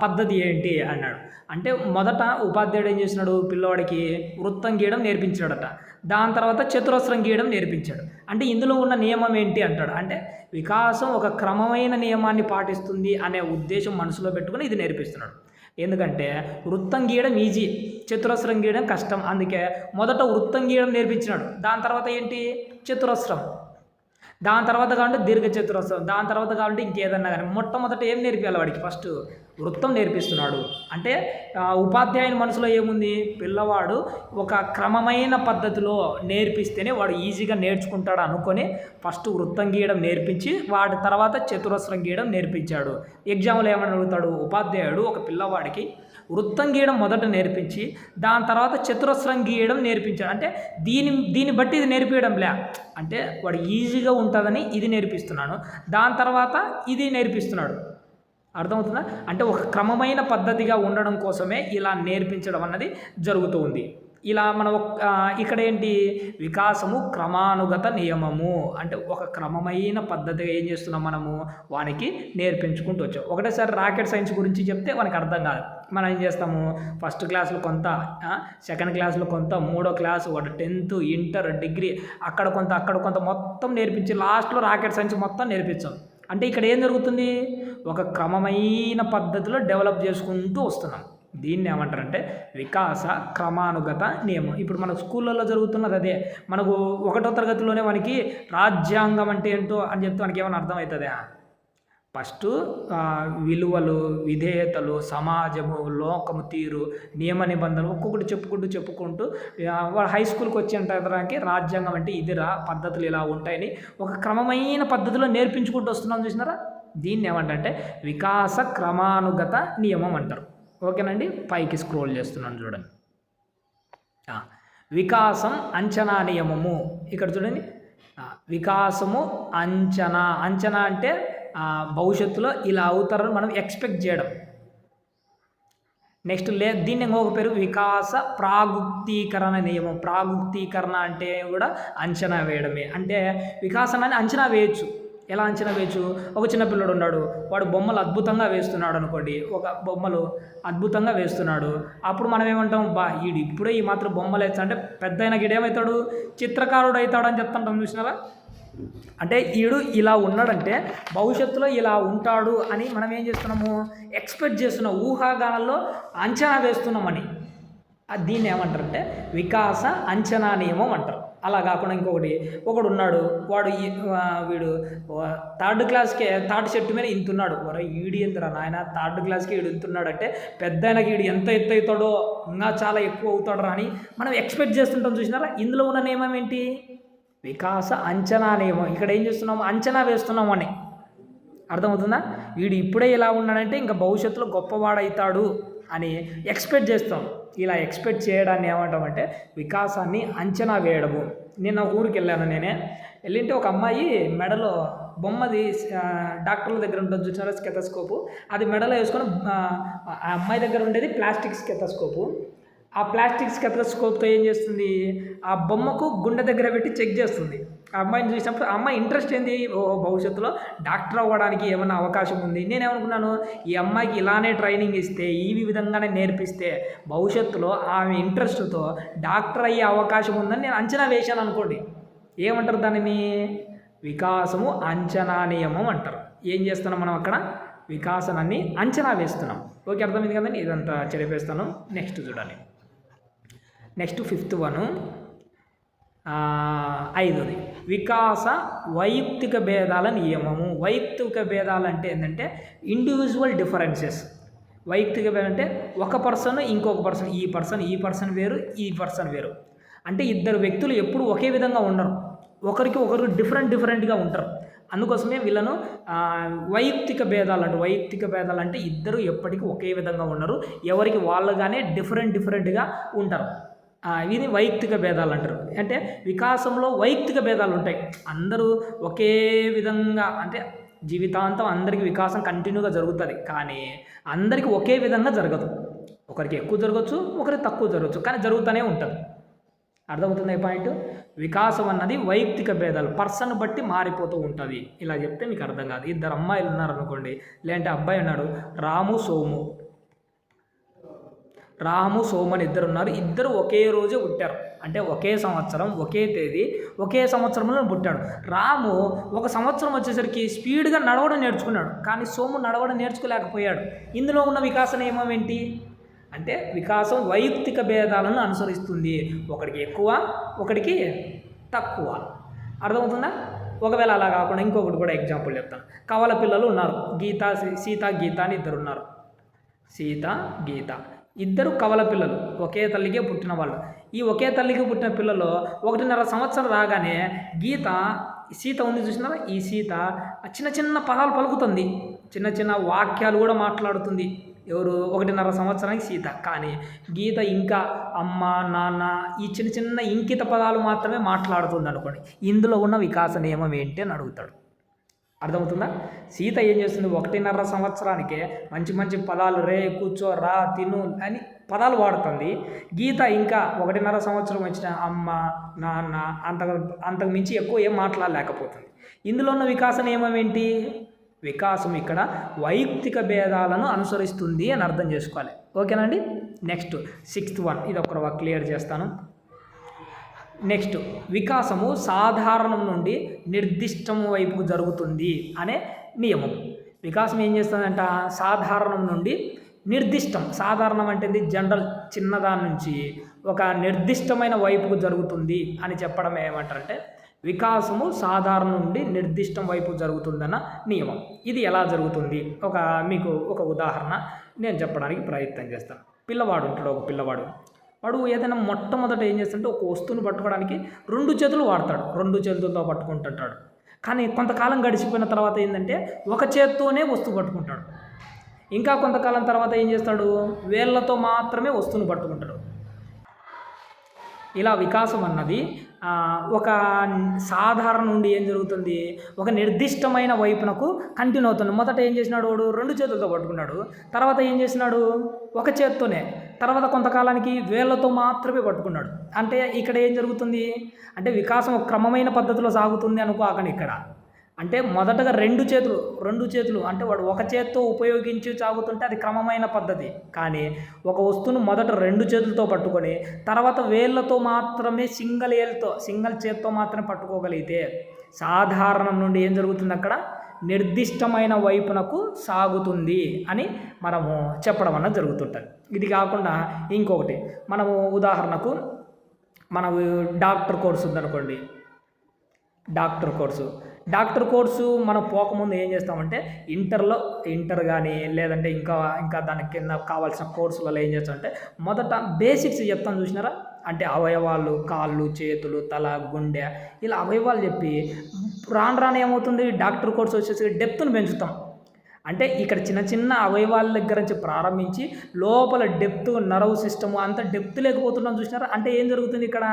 పద్ధతి ఏంటి అన్నాడు. అంటే మొదట ఉపాధ్యాయుడు ఏం చేస్తున్నాడు? పిల్లవాడికి వృత్తం గీయడం నేర్పించాడట. దాని తర్వాత చతురస్రం గీయడం నేర్పించాడు. అంటే ఇందులో ఉన్న నియమం ఏంటి అంటాడు. అంటే వికాసం ఒక క్రమమైన నియమాన్ని పాటిస్తుంది అనే ఉద్దేశం మనసులో పెట్టుకుని ఇది నేర్పిస్తున్నాడు. ఎందుకంటే వృత్తం గీయడం ఈజీ, చతురస్రం గీయడం కష్టం. అందుకే మొదట వృత్తం గీయడం నేర్పించినాడు. దాని తర్వాత ఏంటి? చతురస్రం. దాని తర్వాత కావాలంటే దీర్ఘ చతురస్రం. దాని తర్వాత కావాలంటే ఇంకేదన్నా కానీ మొట్టమొదట ఏం నేర్పించాలి వాడికి? ఫస్ట్ వృత్తం నేర్పిస్తున్నాడు. అంటే ఉపాధ్యాయుని మనసులో ఏముంది? పిల్లవాడు ఒక క్రమమైన పద్ధతిలో నేర్పిస్తేనే వాడు ఈజీగా నేర్చుకుంటాడు అనుకొని ఫస్ట్ వృత్తం గీయడం నేర్పించి వాడి తర్వాత చతురస్రం గీయడం నేర్పించాడు. ఎగ్జామ్లో ఏమని అడుగుతాడు? ఉపాధ్యాయుడు ఒక పిల్లవాడికి వృత్తం గీయడం మొదట నేర్పించి దాని తర్వాత చతురస్రం గీయడం నేర్పించాడు. అంటే దీన్ని బట్టి ఇది నేర్పించడంలే, అంటే వాడు ఈజీగా ఉంటుందని ఇది నేర్పిస్తున్నాను, దాని తర్వాత ఇది నేర్పిస్తున్నాడు. అర్థమవుతుందా? అంటే ఒక క్రమమైన పద్ధతిగా ఉండడం కోసమే ఇలా నేర్పించడం అన్నది జరుగుతూ ఉంది. ఇలా మనం ఇక్కడ ఏంటి? వికాసము క్రమానుగత నియమము అంటే ఒక క్రమమైన పద్ధతిగా ఏం చేస్తున్నాం మనము వానికి నేర్పించుకుంటూ వచ్చాం. ఒకటేసారి రాకెట్ సైన్స్ గురించి చెప్తే వానికి అర్థం కాదు. మనం ఏం చేస్తాము? ఫస్ట్ క్లాసులో కొంత, సెకండ్ క్లాసులో కొంత, మూడో క్లాసు, వాడు 10th, ఇంటర్, డిగ్రీ అక్కడ కొంత మొత్తం నేర్పించి లాస్ట్లో రాకెట్ సైన్స్ మొత్తం నేర్పించాం. అంటే ఇక్కడ ఏం జరుగుతుంది? ఒక క్రమమైన పద్ధతిలో డెవలప్ చేసుకుంటూ వస్తున్నాం. దీన్ని ఏమంటారంటే వికాస క్రమానుగత నియమం. ఇప్పుడు మన స్కూళ్ళల్లో జరుగుతున్నది అదే. మనకు 1వ తరగతిలోనే మనకి రాజ్యాంగం అంటే ఏంటో అని చెప్తే మనకి ఏమైనా అర్థమవుతుందా? ఫస్ట్ విలువలు, విధేయతలు, సమాజము, లోకము తీరు, నియమ నిబంధనలు ఒక్కొక్కటి చెప్పుకుంటూ వాడు హై స్కూల్కి వచ్చేంతకి రాజ్యాంగం అంటే ఇదిరా, పద్ధతులు ఇలా ఉంటాయని ఒక క్రమమైన పద్ధతిలో నేర్పించుకుంటూ వస్తున్నాం. చూసినారా? దీన్ని ఏమంటారంటే వికాస క్రమానుగత నియమం అంటారు. ఓకేనండి, పైకి స్క్రోల్ చేస్తున్నాను చూడండి. వికాసం అంచనా నియమము. ఇక్కడ చూడండి, వికాసము అంచనా అంటే భవిష్యత్తులో ఇలా అవుతారని మనం ఎక్స్పెక్ట్ చేయడం. నెక్స్ట్ దీన్ని ఇంకొక పేరు వికాస ప్రాగుక్తీకరణ నియమం. ప్రాగుక్తీకరణ అంటే కూడా అంచనా వేయడమే. అంటే వికాసాన్ని అంచనా వేయచ్చు. ఎలా అంచనా వేయచ్చు? ఒక చిన్నపిల్లడు ఉన్నాడు, వాడు బొమ్మలు అద్భుతంగా వేస్తున్నాడు అనుకోండి, ఒక బొమ్మలు అద్భుతంగా వేస్తున్నాడు. అప్పుడు మనం ఏమంటాం? ఈడు ఇప్పుడే ఈ మాత్రం బొమ్మలు వేస్తా అంటే పెద్ద అయినా ఈడేమవుతాడు? చిత్రకారుడు అవుతాడు అని చెప్తుంటాం. చూసినారా? అంటే ఈడు ఇలా ఉన్నాడంటే భవిష్యత్తులో ఇలా ఉంటాడు అని మనం ఏం చేస్తున్నాము? ఎక్స్పెక్ట్ చేస్తున్నాం, ఊహాగానాల్లో అంచనా వేస్తున్నామని. దీన్ని ఏమంటారంటే వికాస అంచనా నియమం అంటారు. అలా కాకుండా ఒకడు ఉన్నాడు, వీడు 3rd క్లాస్కే తాటి చెట్టు మీద ఇంతున్నాడు. ఈడు ఎంతరా నాయన 3rd క్లాస్కి ఈడు ఇంతున్నాడు అంటే పెద్ద అయినాక ఈడు ఎంత ఎత్తు అవుతాడో ఇంకా చాలా ఎక్కువ అవుతాడు అని మనం ఎక్స్పెక్ట్ చేస్తుంటాం. చూసినారా? ఇందులో ఉన్న నియమం ఏంటి? వికాస అంచనా నియమం. ఇక్కడ ఏం చేస్తున్నాము? అంచనా వేస్తున్నాము అని. అర్థమవుతుందా? వీడు ఇప్పుడే ఇలా ఉన్నాడంటే ఇంకా భవిష్యత్తులో గొప్పవాడవుతాడు అని ఎక్స్పెక్ట్ చేస్తాం. ఇలా ఎక్స్పెక్ట్ చేయడాన్ని ఏమంటామంటే వికాసాన్ని అంచనా వేయడము. నేను ఒక ఊరికి వెళ్ళింటే ఒక అమ్మాయి మెడలో బొమ్మది డాక్టర్ల దగ్గర ఉంటుంది చూసారా, స్టెతస్కోపు. అది మెడలో వేసుకొని ఆ అమ్మాయి దగ్గర ఉండేది ప్లాస్టిక్ స్టెతస్కోపు. ఆ ప్లాస్టిక్ స్టెతస్కోప్తో ఏం చేస్తుంది? ఆ బొమ్మకు గుండె దగ్గర పెట్టి చెక్ చేస్తుంది. ఆ అమ్మాయిని చూసినప్పుడు ఆ అమ్మాయి ఇంట్రెస్ట్ ఏంది? భవిష్యత్తులో డాక్టర్ అవ్వడానికి ఏమైనా అవకాశం ఉంది. నేనేమనుకున్నాను, ఈ అమ్మాయికి ఇలానే ట్రైనింగ్ ఇస్తే, ఈ విధంగానే నేర్పిస్తే భవిష్యత్తులో ఆమె ఇంట్రెస్ట్తో డాక్టర్ అయ్యే అవకాశం ఉందని నేను అంచనా వేశాను అనుకోండి. ఏమంటారు దానిని? వికాసము అంచనా నియమం అంటారు. ఏం చేస్తున్నాం మనం అక్కడ? వికాసాన్ని అంచనా వేస్తున్నాం. ఓకే, అర్థమైంది కదండి. ఇదంతా చెరిపేస్తాను. నెక్స్ట్ చూడండి. నెక్స్ట్ 5th వన్, 5వది వికాస వైయక్తిక భేదాల నియమము. వైయక్తిక భేదాలు అంటే ఏంటంటే ఇండివిజువల్ డిఫరెన్సెస్. వైయక్తిక భేదం అంటే ఒక పర్సన్ ఇంకొక పర్సన్, ఈ పర్సన్ వేరు, ఈ పర్సన్ వేరు. అంటే ఇద్దరు వ్యక్తులు ఎప్పుడు ఒకే విధంగా ఉండరు, ఒకరికి ఒకరు డిఫరెంట్గా ఉంటారు. అందుకోసమే వీళ్ళను వైయక్తిక భేదాలు అంటే ఇద్దరు ఎప్పటికీ ఒకే విధంగా ఉండరు, ఎవరికి వాళ్ళుగానే డిఫరెంట్గా ఉంటారు. ఇది వైయక్తిక భేదాలు అంటారు. అంటే వికాసంలో వైయక్తిక భేదాలు ఉంటాయి. అందరూ ఒకే విధంగా అంటే జీవితాంతం అందరికీ వికాసం కంటిన్యూగా జరుగుతుంది, కానీ అందరికీ ఒకే విధంగా జరగదు. ఒకరికి ఎక్కువ జరగచ్చు, ఒకరికి తక్కువ జరగచ్చు, కానీ జరుగుతూనే ఉంటుంది. అర్థమవుతుంది ఈ పాయింట్. వికాసం అన్నది వైయక్తిక భేదాలు, పర్సన్ బట్టి మారిపోతూ ఉంటుంది. ఇలా చెప్తే మీకు అర్థం కాదు. ఇద్దరు అమ్మాయిలు ఉన్నారనుకోండి, లేదంటే అబ్బాయి ఉన్నాడు, రాము సోము అని ఇద్దరు ఉన్నారు. ఇద్దరు ఒకే రోజు పుట్టారు, అంటే ఒకే సంవత్సరం, ఒకే తేదీ, ఒకే సంవత్సరంలో పుట్టాడు. రాము ఒక సంవత్సరం వచ్చేసరికి స్పీడ్గా నడవడం నేర్చుకున్నాడు, కానీ సోము నడవడం నేర్చుకోలేకపోయాడు. ఇందులో ఉన్న వికాస నియమం ఏంటి అంటే వికాసం వైయక్తిక భేదాలను అనుసరిస్తుంది. ఒకడికి ఎక్కువ, ఒకడికి తక్కువ. అర్థమవుతుందా? ఒకవేళ అలా కాకుండా ఇంకొకటి కూడా ఎగ్జాంపుల్ చెప్తాను. కవల పిల్లలు ఉన్నారు, సీత గీత అని ఇద్దరు ఉన్నారు. సీత గీత ఇద్దరు కవల పిల్లలు, ఒకే తల్లికే పుట్టిన వాళ్ళు. ఈ ఒకే తల్లికి పుట్టిన పిల్లలు 1.5 సంవత్సరం రాగానే సీత ఉంది చూసినారా, ఈ సీత చిన్న పదాలు పలుకుతుంది, చిన్న వాక్యాలు కూడా మాట్లాడుతుంది. ఎవరు? 1.5 సంవత్సరానికి సీత. కానీ గీత ఇంకా అమ్మ, నాన్న ఈ చిన్న ఇంకిత పదాలు మాత్రమే మాట్లాడుతుంది అనుకోండి. ఇందులో ఉన్న వికాస నియమం ఏంటి అని అడుగుతాడు. అర్థమవుతుందా? సీత ఏం చేస్తుంది? 1.5 సంవత్సరానికే మంచి పదాలు, రే, కూర్చో, రా, తిను అని పదాలు వాడుతుంది. గీత ఇంకా 1.5 సంవత్సరం వచ్చిన అమ్మ, నాన్న అంతకు మించి ఎక్కువ ఏం మాట్లాడలేకపోతుంది. ఇందులో ఉన్న వికాస నియమం ఏంటి? వికాసం ఇక్కడ వైయక్తిక భేదాలను అనుసరిస్తుంది అని అర్థం చేసుకోవాలి. ఓకేనండి. నెక్స్ట్ 6th వన్, ఇది ఒక క్లియర్ చేస్తాను. నెక్స్ట్ వికాసము సాధారణం నుండి నిర్దిష్టం వైపు జరుగుతుంది అనే నియమం. వికాసం ఏం చేస్తుందంట? సాధారణం నుండి నిర్దిష్టం. సాధారణం అంటే జనరల్, చిన్నదాని నుంచి ఒక నిర్దిష్టమైన వైపుకు జరుగుతుంది అని చెప్పడం ఏమంటారంటే వికాసము సాధారణ నుండి నిర్దిష్టం వైపు జరుగుతుందన్న నియమం. ఇది ఎలా జరుగుతుంది? మీకు ఒక ఉదాహరణ నేను చెప్పడానికి ప్రయత్నం చేస్తాను. పిల్లవాడు ఉంటాడు, ఒక పిల్లవాడు. వాడు ఏదైనా మొట్టమొదట ఏం చేస్తుంటే ఒక వస్తువును పట్టుకోవడానికి 2 చేతులు వాడతాడు, 2 చేతులతో పట్టుకుంటుంటాడు. కానీ కొంతకాలం గడిచిపోయిన తర్వాత ఏంటంటే ఒక చేత్తోనే వస్తువు పట్టుకుంటాడు. ఇంకా కొంతకాలం తర్వాత ఏం చేస్తాడు? వేళ్ళతో మాత్రమే వస్తువును పట్టుకుంటాడు. ఇలా వికాసం అన్నది ఒక సాధారణ నుండి ఏం జరుగుతుంది? ఒక నిర్దిష్టమైన వైపునకు కంటిన్యూ అవుతుంది. మొదట ఏం చేసినాడు? వాడు 2 చేతులతో పట్టుకున్నాడు, తర్వాత ఏం చేసినాడు? ఒక చేత్తోనే, తర్వాత కొంతకాలానికి వేళ్ళతో మాత్రమే పట్టుకున్నాడు. అంటే ఇక్కడ ఏం జరుగుతుంది అంటే వికాసం ఒక క్రమమైన పద్ధతిలో సాగుతుంది అనుకోకండి. ఇక్కడ అంటే మొదటగా 2 చేతులు అంటే వాడు ఒక చేత్తో ఉపయోగించి సాగుతుంటే అది క్రమమైన పద్ధతి. కానీ ఒక వస్తువును మొదట 2 చేతులతో పట్టుకొని తర్వాత వేళ్ళతో మాత్రమే సింగిల్ చేత్తో మాత్రమే పట్టుకోగలిగితే సాధారణం నుండి ఏం జరుగుతుంది? అక్కడ నిర్దిష్టమైన వైపునకు సాగుతుంది అని మనము చెప్పడం అన్నది జరుగుతుంటుంది. ఇది కాకుండా ఇంకొకటి, మనము ఉదాహరణకు మనము డాక్టర్ కోర్సు ఉందనుకోండి. డాక్టర్ కోర్సు మనం పోకముందు ఏం చేస్తామంటే ఇంటర్ కానీ లేదంటే ఇంకా దాని కింద కావాల్సిన కోర్సులలో ఏం చేస్తామంటే మొదట బేసిక్స్ చెప్తాను చూసినారా? అంటే అవయవాలు, కాళ్ళు, చేతులు, తల, గుండె, ఇలా అవయవాలు చెప్పి రాను ఏమవుతుంది? డాక్టర్ కోర్సు వచ్చేసి డెప్త్ను పెంచుతాం. అంటే ఇక్కడ చిన్న అవయవాల దగ్గర నుంచి ప్రారంభించి లోపల డెప్త్, నర్వ్ సిస్టము అంత డెప్త్ లేకపోతున్నాం చూసినారా? అంటే ఏం జరుగుతుంది? ఇక్కడ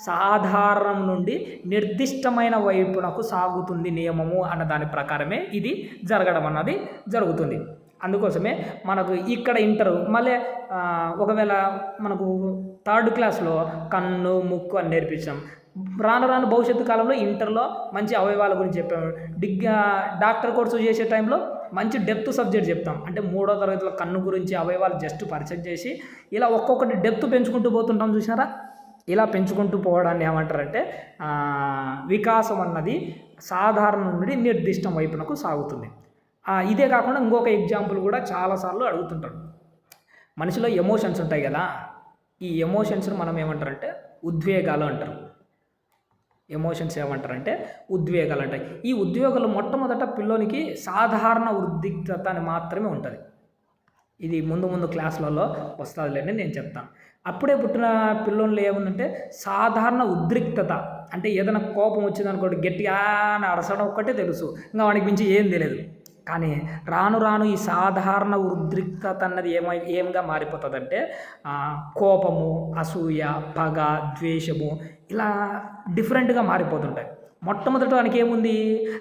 సాధారణం నుండి నిర్దిష్టమైన వైపునకు సాగుతుంది నియమము అన్న దాని ప్రకారమే ఇది జరగడం అన్నది జరుగుతుంది. అందుకోసమే మనకు ఇక్కడ ఇంటర్ మళ్ళీ ఒకవేళ మనకు 3rd క్లాస్లో కన్ను, ముక్కు అని నేర్పించాం. రాను భవిష్యత్తు కాలంలో ఇంటర్లో మంచి అవయవాల గురించి చెప్పాము. డాక్టర్ కోర్సు చేసే టైంలో మంచి డెప్త్ సబ్జెక్ట్ చెప్తాం. అంటే 3వ తరగతిలో కన్ను గురించి అవయవాలు జస్ట్ పరిచయం చేసి ఇలా ఒక్కొక్కటి డెప్త్ పెంచుకుంటూ పోతుంటాం చూసినారా? ఇలా పెంచుకుంటూ పోవడాన్ని ఏమంటారంటే వికాసం అన్నది సాధారణ నుండి నిర్దిష్టం వైపునకు సాగుతుంది. ఇదే కాకుండా ఇంకొక ఎగ్జాంపుల్ కూడా చాలాసార్లు అడుగుతుంటారు. మనిషిలో ఎమోషన్స్ ఉంటాయి కదా, ఈ ఎమోషన్స్ని మనం ఏమంటారంటే ఉద్వేగాలు అంటారు. ఎమోషన్స్ ఏమంటారంటే ఉద్వేగాలు అంటాయి. ఈ ఉద్వేగాలు మొట్టమొదట పిల్లోనికి సాధారణ ఉద్రిక్తత అని మాత్రమే ఉంటుంది. ఇది ముందు క్లాసులలో వస్తుందిలేండి, నేను చెప్తాను. అప్పుడే పుట్టిన పిల్లోళ్ళు ఏముందంటే సాధారణ ఉద్రిక్తత అంటే ఏదైనా కోపం వచ్చిందనుకోండి గట్టిగా అరసడం ఒక్కటే తెలుసు, ఇంకా వాడికి మించి ఏం తెలియదు. కానీ రాను ఈ సాధారణ ఉద్రిక్తత అన్నది ఏంగా మారిపోతుందంటే కోపము, అసూయ, పగ, ద్వేషము ఇలా డిఫరెంట్గా మారిపోతుంటాయి. మొట్టమొదట వానికి ఏముంది,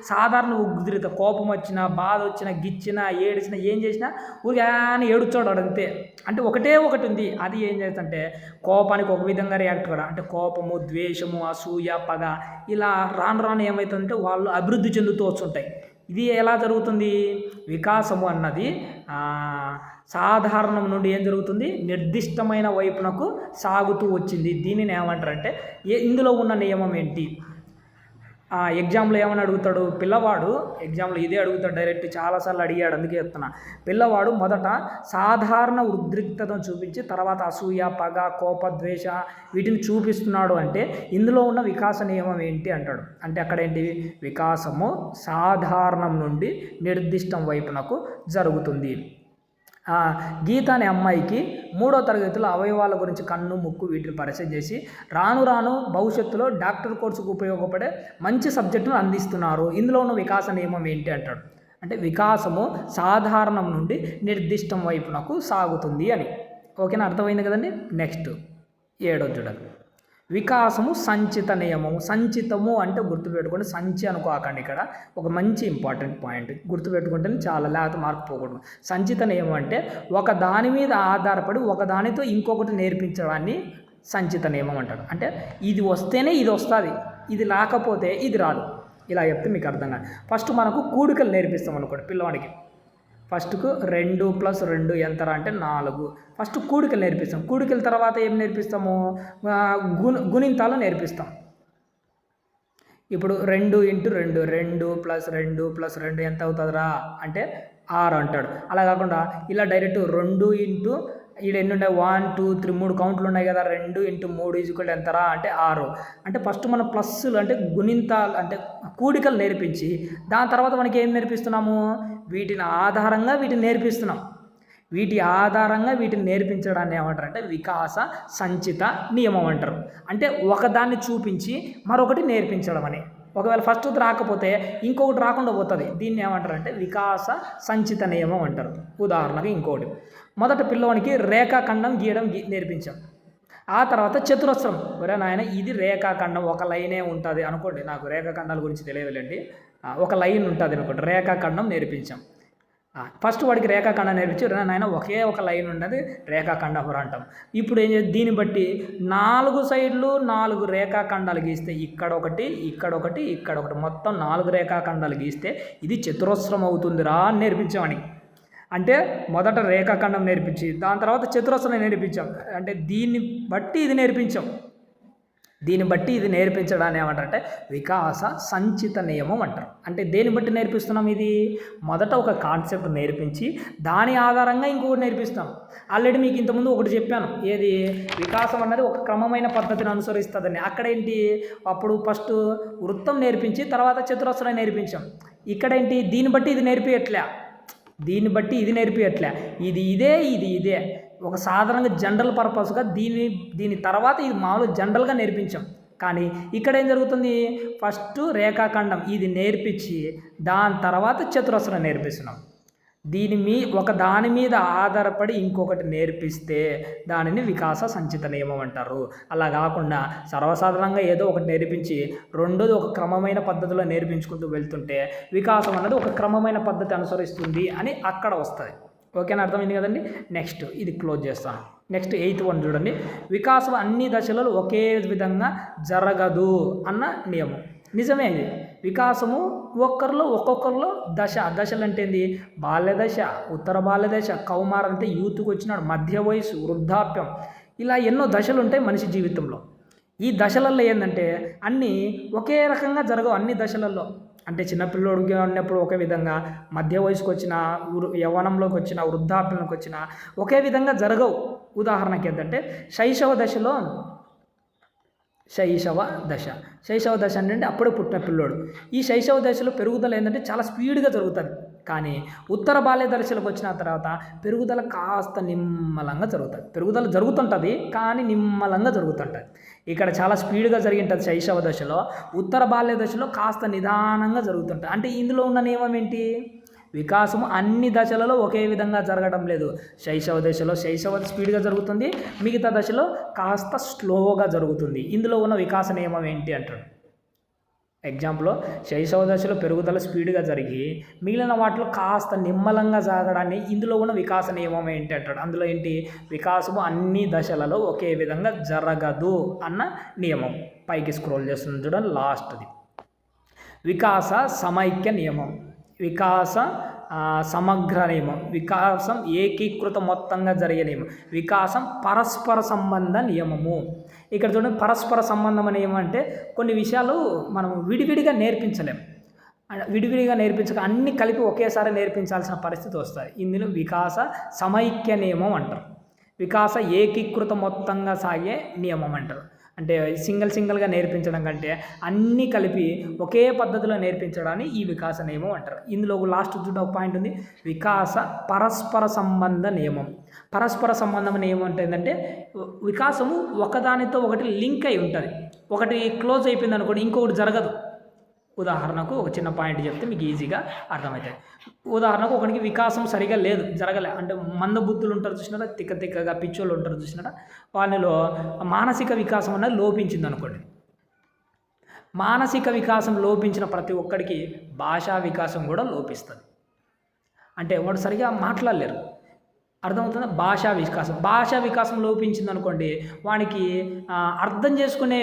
సాధారణ ఉద్రిక్త, కోపం వచ్చినా, బాధ వచ్చినా, గిచ్చినా, ఏడిచినా, ఏం చేసినా ఊరిగానే ఏడుచాడు అంతే. అంటే ఒకటే ఒకటి ఉంది, అది ఏం చేస్తుంటే కోపానికి ఒక విధంగా రియాక్ట్ కూడా, అంటే కోపము, ద్వేషము, అసూయ, పగ ఇలా రాను ఏమవుతుందంటే వాళ్ళు అభివృద్ధి చెందుతూ వస్తుంటాయి. ఇది ఎలా జరుగుతుంది, వికాసము అన్నది సాధారణం నుండి ఏం జరుగుతుంది, నిర్దిష్టమైన వైపునకు సాగుతూ వచ్చింది. దీనిని ఏమంటారంటే ఇందులో ఉన్న నియమం ఏంటి, ఎగ్జామ్లో ఏమని అడుగుతాడు పిల్లవాడు, ఎగ్జామ్లో ఇదే అడుగుతాడు డైరెక్ట్, చాలాసార్లు అడిగాడు, అందుకే చెప్తున్నా. పిల్లవాడు మొదట సాధారణ ఉద్రిక్తతను చూపించి తర్వాత అసూయ, పగ, కోప, ద్వేష వీటిని చూపిస్తున్నాడు అంటే ఇందులో ఉన్న వికాస నియమం ఏంటి అంటాడు. అంటే అక్కడ ఏంటి, వికాసము సాధారణం నుండి నిర్దిష్టం వైపునకు జరుగుతుంది. గీత అనే అమ్మాయికి 3వ తరగతిలో అవయవాల గురించి కన్ను, ముక్కు వీటిని పరిచయం చేసి రాను భవిష్యత్తులో డాక్టర్ కోర్సుకు ఉపయోగపడే మంచి సబ్జెక్టును అందిస్తున్నారు. ఇందులో ఉన్న వికాస నియమం ఏంటి అంటాడు. అంటే వికాసము సాధారణం నుండి నిర్దిష్టం వైపునకు సాగుతుంది అని. ఓకేనా, అర్థమైంది కదండి. నెక్స్ట్ 7వ చూడండి, వికాసము సంచిత నియమము. సంచితము అంటే గుర్తుపెట్టుకోండి, సంచి అనుకోకండి, ఇక్కడ ఒక మంచి ఇంపార్టెంట్ పాయింట్ గుర్తుపెట్టుకుంటేనే చాలా, లేకపోతే మార్పు పోకూడదు. సంచిత నియమం అంటే ఒక దాని మీద ఆధారపడి ఒక దానితో ఇంకొకటి నేర్పించడాన్ని సంచిత నియమం అంటారు. అంటే ఇది వస్తేనే ఇది వస్తుంది, ఇది రాకపోతే ఇది రాదు. ఇలా చెప్తే మీకు అర్థం కాదు. ఫస్ట్ మనకు కూడికలు నేర్పిస్తాం అనుకోండి పిల్లవాడికి. ఫస్ట్కు 2 + 2 ఎంతరా అంటే 4. ఫస్ట్ కూడికలు నేర్పిస్తాం. కూడికల తర్వాత ఏం నేర్పిస్తాము, గుణింతాలు నేర్పిస్తాం. ఇప్పుడు 2 × 2 2 + 2 + 2 ఎంత అవుతుందిరా అంటే 6 అంటాడు. అలా కాకుండా ఇలా డైరెక్ట్ 2 ఇంటూ ఈడ ఎన్ని ఉన్నాయి, 1 2 3 3 కౌంట్లు ఉన్నాయి కదా, 2 × 3 = ఎంతరా అంటే 6. అంటే ఫస్ట్ మనం ప్లస్లు అంటే గుణింతాలు అంటే కూడికలు నేర్పించి దాని తర్వాత మనకి ఏం నేర్పిస్తున్నాము, వీటిని ఆధారంగా వీటిని నేర్పిస్తున్నాం. వీటి ఆధారంగా వీటిని నేర్పించడాన్ని ఏమంటారు అంటే వికాస సంచిత నియమం అంటారు. అంటే ఒకదాన్ని చూపించి మరొకటి నేర్పించడం అని. ఒకవేళ ఫస్ట్ రాకపోతే ఇంకొకటి రాకుండా పోతుంది. దీన్ని ఏమంటారు అంటే వికాస సంచిత నియమం అంటారు. ఉదాహరణకి ఇంకోటి, మొదట పిల్లవానికి రేఖాఖండం గీయడం నేర్పించాం. ఆ తర్వాత చతురస్రం, ఒరే నాయన ఇది రేఖాఖండం ఒక లైనే ఉంటుంది అనుకోండి, నాకు రేఖాఖండాల గురించి తెలియదులేండి, ఒక లైన్ ఉంటుంది అనుకోండి, రేఖాఖండం నేర్పించాం. ఫస్ట్ వాడికి రేఖాఖండం నేర్పించి నాయన ఒకే ఒక లైన్ ఉన్నది రేఖాఖండం అంటాం. ఇప్పుడు ఏం చేయాలి, దీన్ని బట్టి 4 సైడ్లు 4 రేఖాఖండాలు గీస్తే ఇక్కడొకటి ఇక్కడొకటి ఇక్కడొకటి మొత్తం 4 రేఖాఖండాలు గీస్తే ఇది చతురస్రం అవుతుందిరా అని నేర్పించామని. అంటే మొదట రేఖాఖండం నేర్పించి దాని తర్వాత చతురస్రం నేర్పించాం. అంటే దీన్ని బట్టి ఇది నేర్పించాం. దీన్ని బట్టి ఇది నేర్పించడాన్ని ఏమంటారంటే వికాస సంచిత నియమం అంటారు. అంటే దేన్ని బట్టి నేర్పిస్తున్నాం, ఇది మొదట ఒక కాన్సెప్ట్ నేర్పించి దాని ఆధారంగా ఇంకొకటి నేర్పిస్తాం. ఆల్రెడీ మీకు ఇంతకుముందు ఒకటి చెప్పాను, ఏది వికాసం అన్నది ఒక క్రమమైన పద్ధతిని అనుసరిస్తుందని. అక్కడేంటి, అప్పుడు ఫస్ట్ వృత్తం నేర్పించి తర్వాత చతురస్రం నేర్పించాం. ఇక్కడేంటి, దీన్ని బట్టి ఇది నేర్పియట్లే, దీన్ని బట్టి ఇది నేర్పియట్లే, ఇది ఇదే ఒక సాధారణంగా జనరల్ పర్పస్గా దీని తర్వాత ఇది మామూలు జనరల్గా నేర్పించాం. కానీ ఇక్కడ ఏం జరుగుతుంది, ఫస్ట్ రేఖాఖండం ఇది నేర్పించి దాని తర్వాత చతురస్రం నేర్పిస్తున్నాం. ఒక దాని మీద ఆధారపడి ఇంకొకటి నేర్పిస్తే దానిని వికాస సంచిత నియమం అంటారు. అలా కాకుండా సర్వసాధారణంగా ఏదో ఒకటి నేర్పించి రెండోది ఒక క్రమమైన పద్ధతిలో నేర్పించుకుంటూ వెళ్తుంటే వికాసం అన్నది ఒక క్రమమైన పద్ధతి అనుసరిస్తుంది అని అక్కడ వస్తుంది. ఓకేనా, అర్థమైంది కదండి. నెక్స్ట్ ఇది క్లోజ్ చేస్తాను. నెక్స్ట్ 8th one చూడండి, వికాసం అన్ని దశలలో ఒకే విధంగా జరగదు అన్న నియమం. నిజమే, ఇది వికాసము ఒక్కొక్కరిలో దశలు అంటే ఏంది, బాల్య దశ, ఉత్తర బాల్య దశ, కౌమారం అంటే యూత్కి వచ్చినాడు, మధ్య వయసు, వృద్ధాప్యం, ఇలా ఎన్నో దశలు ఉంటాయి మనిషి జీవితంలో. ఈ దశలలో ఏంటంటే అన్నీ ఒకే రకంగా జరగవు. అన్ని దశలలో అంటే చిన్నపిల్లోడిగా ఉన్నప్పుడు ఒకే విధంగా, మధ్య వయసుకు వచ్చిన, యవ్వనంలోకి వచ్చిన, వృద్ధాప్యంలోకి వచ్చిన ఒకే విధంగా జరగవు. ఉదాహరణకి ఏంటంటే శైశవ దశలో శైశవ దశ అంటే అప్పుడే పుట్టిన పిల్లోడు. ఈ శైశవ దశలో పెరుగుదల ఏంటంటే చాలా స్పీడ్గా జరుగుతుంది. కానీ ఉత్తర బాల్య దశలకు వచ్చిన తర్వాత పెరుగుదల కాస్త నిమ్మలంగా జరుగుతుంది. పెరుగుదల జరుగుతుంటుంది కానీ నిమ్మలంగా జరుగుతుంటుంది. ఇక్కడ చాలా స్పీడ్గా జరిగింటుంది శైశవ దశలో. ఉత్తర బాల్య దశలో కాస్త నిదానంగా జరుగుతుంటుంది. అంటే ఇందులో ఉన్న నియమం ఏంటి? వికాసము అన్ని దశలలో ఒకే విధంగా జరగడం లేదు. శైశవ దశలో స్పీడ్గా జరుగుతుంది, మిగతా దశలో కాస్త స్లోగా జరుగుతుంది. ఇందులో ఉన్న వికాస నియమం ఏంటి అంటాడు. ఎగ్జాంపుల్, శైశవ దశలో పెరుగుదల స్పీడ్గా జరిగి మిగిలిన వాటిలో కాస్త నిమ్మలంగా సాగడాన్ని ఇందులో ఉన్న వికాస నియమం ఏంటి అంటాడు. అందులో ఏంటి? వికాసము అన్ని దశలలో ఒకే విధంగా జరగదు అన్న నియమం. పైకి స్క్రోల్ చేస్తుంది చూడండి, లాస్ట్ది వికాస సమైక్య నియమం, వికాస సమగ్ర నియమం, వికాసం ఏకీకృత మొత్తంగా జరిగే నియమం, వికాసం పరస్పర సంబంధ నియమము. ఇక్కడ చూడండి, పరస్పర సంబంధం అని ఏమంటే కొన్ని విషయాలు మనం విడివిడిగా నేర్పించలేం. విడివిడిగా నేర్పించక అన్ని కలిపి ఒకేసారి నేర్పించాల్సిన పరిస్థితి వస్తుంది. ఇందులో వికాస సమైక్య నియమం అంటారు. వికాస ఏకీకృత మొత్తంగా సాగే నియమం అంటారు. అంటే సింగిల్గా నేర్పించడం కంటే అన్నీ కలిపి ఒకే పద్ధతిలో నేర్పించడాన్ని ఈ వికాస నియమం అంటారు. ఇందులో లాస్ట్ ఒక పాయింట్ ఉంది, వికాస పరస్పర సంబంధ నియమం. పరస్పర సంబంధం నియమం అంటే ఏంటంటే వికాసము ఒకదానితో ఒకటి లింక్ అయి ఉంటుంది. ఒకటి క్లోజ్ అయిపోయింది అనుకోండి, ఇంకొకటి జరగదు. ఉదాహరణకు ఒక చిన్న పాయింట్ చెప్తే మీకు ఈజీగా అర్థమవుతుంది. ఉదాహరణకు ఒకరికి వికాసం సరిగా లేదు, జరగలే. అంటే మందబుద్ధులు ఉంటారు చూసినారా, తిక్కగా పిచ్చోళ్ళు ఉంటారు చూసినారా, వాళ్ళలో మానసిక వికాసం అనేది లోపించింది అనుకోండి. మానసిక వికాసం లోపించిన ప్రతి ఒక్కడికి భాషా వికాసం కూడా లోపిస్తుంది. అంటే వాడు సరిగా మాట్లాడలేరు, అర్థమవుతుందా? భాషా వికాసం లోపించింది అనుకోండి, వానికి అర్థం చేసుకునే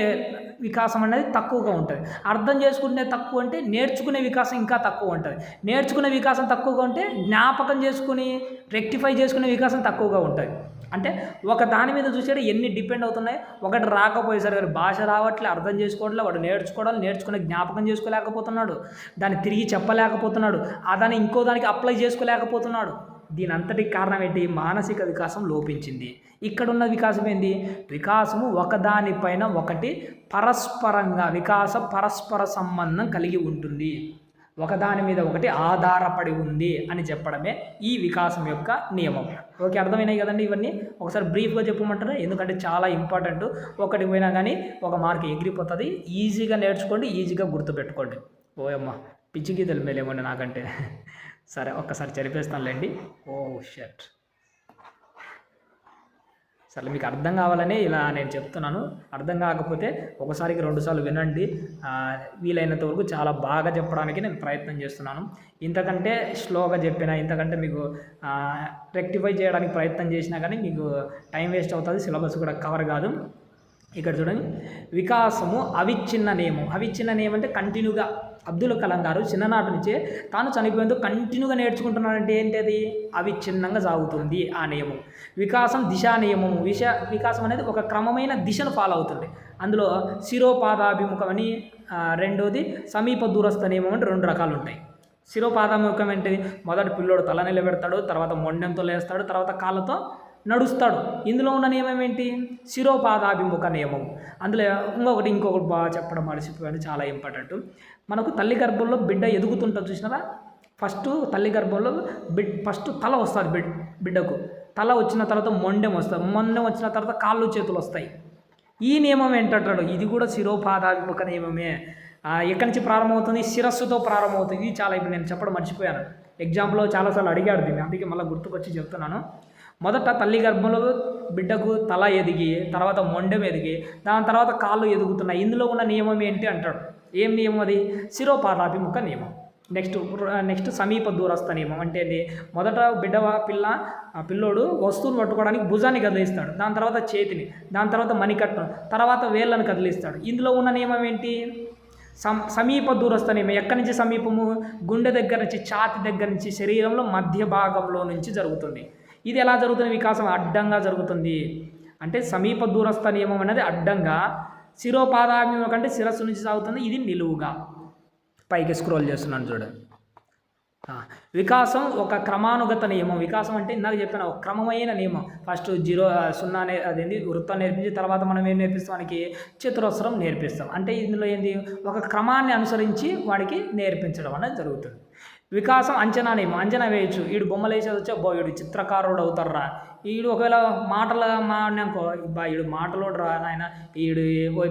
వికాసం అనేది తక్కువగా ఉంటుంది. అర్థం చేసుకునే తక్కువ అంటే నేర్చుకునే వికాసం ఇంకా తక్కువ ఉంటుంది. నేర్చుకునే వికాసం తక్కువగా ఉంటే జ్ఞాపకం చేసుకుని రెక్టిఫై చేసుకునే వికాసం తక్కువగా ఉంటుంది. అంటే ఒక దాని మీద చూసాడు ఎన్ని డిపెండ్ అవుతున్నాయి. ఒకటి రాకపోయేసరికి భాష రావట్లే, అర్థం చేసుకోవట్లే, వాడు నేర్చుకునే జ్ఞాపకం చేసుకోలేకపోతున్నాడు, దాన్ని తిరిగి చెప్పలేకపోతున్నాడు, దాన్ని ఇంకో దానికి అప్లై చేసుకోలేకపోతున్నాడు. దీని అంతటికి కారణం ఏంటి? మానసిక వికాసం లోపించింది. ఇక్కడున్న వికాసం ఏంటి? వికాసము ఒకదానిపైన ఒకటి పరస్పరంగా పరస్పర సంబంధం కలిగి ఉంటుంది, ఒకదాని మీద ఒకటి ఆధారపడి ఉంది అని చెప్పడమే ఈ వికాసం యొక్క నియమం. ఓకే, అర్థమైనాయి కదండి. ఇవన్నీ ఒకసారి బ్రీఫ్గా చెప్పమంటారా? ఎందుకంటే చాలా ఇంపార్టెంట్. ఒకటి పోయినా కానీ ఒక మార్క్ ఎగిరిపోతుంది. ఈజీగా నేర్చుకోండి, ఈజీగా గుర్తుపెట్టుకోండి. ఓయమ్మ పిచ్చి గీతలు మేలేమండి నాకంటే. సరే, ఒక్కసారి చదివేస్తానులేండి. ఓ షట్, సరే మీకు అర్థం కావాలని ఇలా నేను చెప్తున్నాను. అర్థం కాకపోతే ఒకసారికి 2 సార్లు వినండి. వీలైనంత వరకు చాలా బాగా చెప్పడానికి నేను ప్రయత్నం చేస్తున్నాను. ఇంతకంటే స్లోగా చెప్పినా, ఇంతకంటే మీకు రెక్టిఫై చేయడానికి ప్రయత్నం చేసినా కానీ మీకు టైం వేస్ట్ అవుతుంది, సిలబస్ కూడా కవర్ కాదు. ఇక్కడ చూడండి, వికాసము అవిచ్ఛిన్న నియమం. అవిచ్ఛిన్న నియమం అంటే కంటిన్యూగా. అబ్దుల్ కలాం గారు చిన్ననాటి నుంచే తాను చనిపోయేందుకు కంటిన్యూగా నేర్చుకుంటున్నాడంటే ఏంటది? అవిచ్ఛిన్నంగా సాగుతుంది ఆ నియమం. వికాసం దిశా నియమము. వికాసం అనేది ఒక క్రమమైన దిశను ఫాలో అవుతుంది. అందులో శిరోపాదాభిముఖం అని, రెండోది సమీప దూరస్థ నియమం అంటే 2 రకాలు ఉంటాయి. శిరోపాదాభిముఖం అంటే మొదటి పిల్లోడు తల నిలబెడతాడు, తర్వాత మొండెంతో లేస్తాడు, తర్వాత కాళ్ళతో నడుస్తాడు. ఇందులో ఉన్న నియమం ఏంటి? శిరోపాదాభిముఖ నియమం. అందులో ఇంకొకటి బాగా చెప్పడం మర్చిపోయాడు, చాలా ఇంపార్టెంట్. మనకు తల్లి గర్భంలో బిడ్డ ఎదుగుతుంటుంది చూసినారా, ఫస్ట్ తల్లి గర్భంలో ఫస్ట్ తల వస్తుంది బిడ్డకు. తల వచ్చిన తర్వాత మొండెం వస్తుంది, మొండెం వచ్చిన తర్వాత కాళ్ళు చేతులు వస్తాయి. ఈ నియమం ఏంటంటాడు? ఇది కూడా శిరోపాదాభిముఖ నియమమే. ఎక్కడి నుంచి ప్రారంభమవుతుంది? శిరస్సుతో ప్రారంభమవుతుంది. ఇది చాలా ఇప్పుడు నేను చెప్పడం మర్చిపోయాను. ఎగ్జాంపుల్లో చాలాసార్లు అడిగాడు దీన్ని, అందుకే మళ్ళీ గుర్తుకొచ్చి చెప్తున్నాను. మొదట తల్లి గర్భంలో బిడ్డకు తల ఎదిగి, తర్వాత మొండెం ఎదిగి, దాని తర్వాత కాళ్ళు ఎదుగుతున్నాయి. ఇందులో ఉన్న నియమం ఏంటి అంటాడు. ఏం నియమం అది? శిరోపాదాభిముఖ నియమం. నెక్స్ట్ సమీప దూరస్థ నియమం అంటే మొదట పిల్లోడు వస్తువును పట్టుకోవడానికి భుజాన్ని కదిలిస్తాడు, దాని తర్వాత చేతిని, దాని తర్వాత మణికట్టును, తర్వాత వేళ్ళను కదిలిస్తాడు. ఇందులో ఉన్న నియమం ఏంటి? సమీప దూరస్థ నియమం. ఎక్కడి నుంచి సమీపము? గుండె దగ్గర నుంచి, ఛాతి దగ్గర నుంచి, శరీరంలో మధ్య భాగంలో నుంచి జరుగుతుంది. ఇది ఎలా జరుగుతుంది? వికాసం అడ్డంగా జరుగుతుంది. అంటే సమీప దూరస్థ నియమం అనేది అడ్డంగా, శిరోపాదాభిముఖం కంటే శిరస్సు నుంచి సాగుతుంది, ఇది నిలువుగా. పైకి స్క్రోల్ చేస్తున్నాను చూడండి. వికాసం ఒక క్రమానుగత నియమం. వికాసం అంటే ఇందాక చెప్పాను ఒక క్రమమైన నియమం. ఫస్ట్ 0 అదేంటి వృత్తం నేర్పించి తర్వాత మనం ఏం నేర్పిస్తాం, వానికి చతురస్రం నేర్పిస్తాం. అంటే ఇందులో ఏంది ఒక క్రమాన్ని అనుసరించి వాడికి నేర్పించడం అనేది జరుగుతుంది. వికాసం అంచనా నియమం. అంచనా వేయచ్చు, వీడు బొమ్మలు వేసేది వచ్చి అబ్బో వీడు చిత్రకారుడు అవుతారా, వీడు ఒకవేళ మాటలు మాడినాకో బా వీడు మాటలోడు రా నాయన, వీడు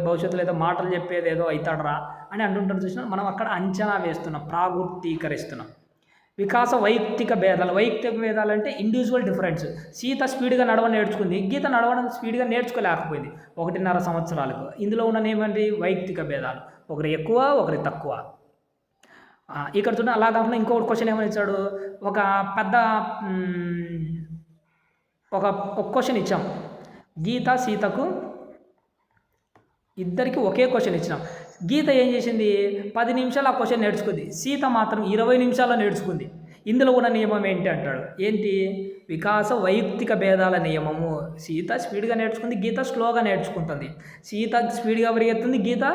భవిష్యత్తులో ఏదో మాటలు చెప్పేది ఏదో అవుతాడరా అని అంటుంటారు చూసినా, మనం అక్కడ అంచనా వేస్తున్నాం, ప్రాగుర్తీకరిస్తున్నాం. వికాస వైయక్తిక భేదాలు. వైయక్తిక భేదాలు అంటే ఇండివిజువల్ డిఫరెన్స్. సీత స్పీడ్గా నడవడం నేర్చుకుంది, గీత నడవడం స్పీడ్గా నేర్చుకోలేకపోయింది 1.5 సంవత్సరాలకు. ఇందులో ఉన్న ఏమండి వైయక్తిక భేదాలు, ఒకరి ఎక్కువ ఒకరి తక్కువ. ఇక్కడ చూడండి. అలా కాకుండా ఇంకొకటి క్వశ్చన్ ఏమని ఇచ్చాడు, ఒక పెద్ద ఒక క్వశ్చన్ ఇచ్చాం, గీత సీతకు ఇద్దరికి ఒకే క్వశ్చన్ ఇచ్చినాం. గీత ఏం చేసింది 10 నిమిషాలు ఆ క్వశ్చన్ నేర్చుకుంది, సీత మాత్రం 20 నిమిషాల్లో నేర్చుకుంది. ఇందులో ఉన్న నియమం ఏంటి అంటాడు. ఏంటి? వికాస వైయక్తిక భేదాల నియమము. సీత స్పీడ్గా నేర్చుకుంది, గీత స్లోగా నేర్చుకుంటుంది. సీత స్పీడ్గా పరిగెత్తుంది, గీత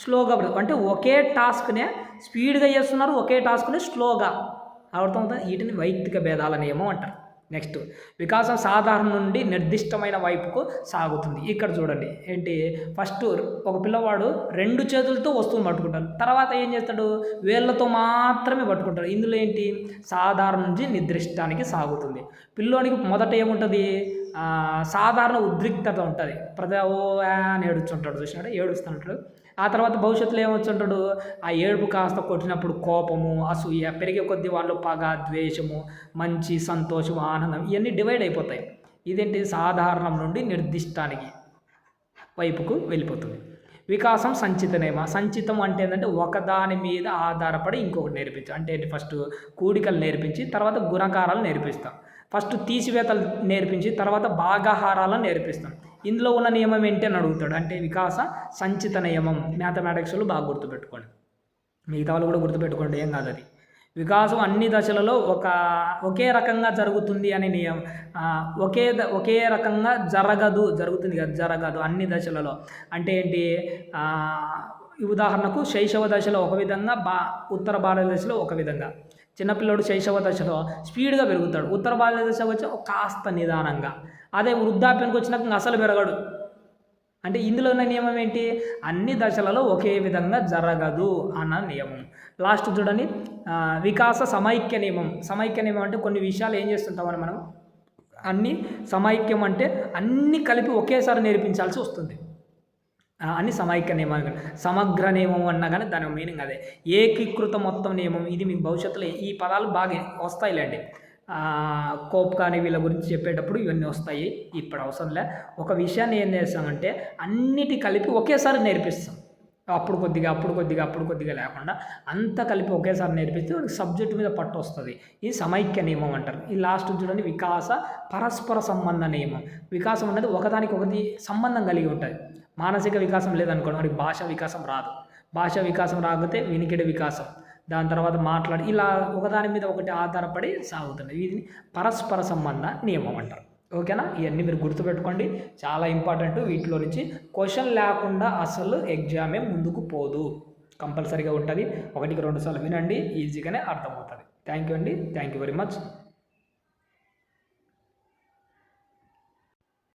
స్లోగా అంటే ఒకే టాస్క్నే స్పీడ్గా చేస్తున్నారు, ఒకే టాస్క్నే స్లోగా. అర్థమవుతుంది. వీటిని వైయక్తిక భేదాల నియమం అంటారు. నెక్స్ట్ వికాసం సాధారణ నుండి నిర్దిష్టమైన వైపుకు సాగుతుంది. ఇక్కడ చూడండి ఏంటి, ఫస్ట్ ఒక పిల్లవాడు 2 చేతులతో వస్తువుని పట్టుకుంటాడు, తర్వాత ఏం చేస్తాడు వేళ్ళతో మాత్రమే పట్టుకుంటాడు. ఇందులో ఏంటి సాధారణ నుంచి నిర్దిష్టానికి సాగుతుంది. పిల్లోనికి మొదట ఏముంటుంది, సాధారణ ఉద్రిక్తత ఉంటుంది, ఓ అని ఏడుస్తుంటాడు, చూసినాడు ఏడుస్తుంటాడు. ఆ తర్వాత భవిష్యత్తులో ఏమొచ్చుంటాడు, ఆ ఏడుపు కాస్త కొట్టినప్పుడు కోపము, అసూయ పెరిగే కొద్దీ వాళ్ళు పగ, ద్వేషము, మంచి, సంతోషం, ఆనందం ఇవన్నీ డివైడ్ అయిపోతాయి. ఇదేంటి సాధారణం నుండి నిర్దిష్టానికి వైపుకు వెళ్ళిపోతుంది. వికాసం సంచిత నియమ. సంచితం అంటే ఏంటంటే ఒకదాని మీద ఆధారపడి ఇంకొకటి నేర్పించాం. అంటే ఏంటి, ఫస్ట్ కూడికలు నేర్పించి తర్వాత గుణకారాలు నేర్పిస్తాం. ఫస్ట్ తీసివేతలు నేర్పించి తర్వాత భాగాహారాలను నేర్పిస్తాం. ఇందులో ఉన్న నియమం ఏంటి అని అడుగుతాడు. అంటే వికాస సంచిత నియమం. మ్యాథమెటిక్స్లో బాగా గుర్తుపెట్టుకోండి, మిగతా వాళ్ళు కూడా గుర్తుపెట్టుకోండి, ఏం కాదు అది. వికాసం అన్ని దశలలో ఒకే రకంగా జరుగుతుంది అనే నియమం. ఒకే రకంగా జరుగుతుంది కదా, జరగదు అన్ని దశలలో. అంటే ఏంటి, ఉదాహరణకు శైశవ దశలో ఒక విధంగా, ఉత్తర భారతదేశంలో ఒక విధంగా. చిన్నపిల్లడు శైశవ దశలో స్పీడ్గా పెరుగుతాడు, ఉత్తర భారతదేశ వచ్చి కాస్త నిదానంగా. అదే వృద్ధాప్యానికి వచ్చినాక అసలు పెరగడు. అంటే ఇందులో ఉన్న నియమం ఏంటి, అన్ని దశలలో ఒకే విధంగా జరగదు అన్న నియమం. లాస్ట్ చూడండి, వికాస సమైక్య నియమం. సమైక్య నియమం అంటే కొన్ని విషయాలు ఏం చేస్తుంటామని మనం అన్ని సమైక్యం అంటే అన్నీ కలిపి ఒకేసారి నేర్పించాల్సి వస్తుంది. అన్ని సమైక్య నియమాలు. సమగ్ర నియమం అన్నా కానీ దాని మీనింగ్ అదే. ఏకీకృత మొత్తం నియమం. ఇది మీకు భవిష్యత్తులో ఈ పదాలు బాగా వస్తాయిలేండి. కోప్ కానీ వీళ్ళ గురించి చెప్పేటప్పుడు ఇవన్నీ వస్తాయి, ఇప్పుడు అవసరంలే. ఒక విషయాన్ని ఏం చేస్తామంటే అన్నిటి కలిపి ఒకేసారి నేర్పిస్తాం. అప్పుడు కొద్దిగా లేకుండా అంతా కలిపి ఒకేసారి నేర్పిస్తే వాడికి సబ్జెక్టు మీద పట్టు వస్తుంది. ఇది సమైక్య నియమం అంటారు. ఈ లాస్ట్ చూడండి, వికాస పరస్పర సంబంధ నియమం. వికాసం అనేది ఒకదానికి ఒకటి సంబంధం కలిగి ఉంటుంది. మానసిక వికాసం లేదనుకోండి, వాడికి భాషా వికాసం రాదు. భాషా వికాసం రాకపోతే వినికిడి వికాసం, దాని తర్వాత మాట్లాడి, ఇలా ఒకదాని మీద ఒకటి ఆధారపడి సాగుతుంది. ఇది పరస్పర సంబంధ నియమం అంటారు. ఓకేనా? ఇవన్నీ మీరు గుర్తుపెట్టుకోండి, చాలా ఇంపార్టెంట్. వీటిలో నుంచి క్వశ్చన్ లేకుండా అసలు ఎగ్జామే ముందుకు పోదు, కంపల్సరీగా ఉంటుంది. 1కి 2 సార్లు వినండి, ఈజీగానే అర్థమవుతుంది. థ్యాంక్ యూ అండి, థ్యాంక్ యూ వెరీ మచ్.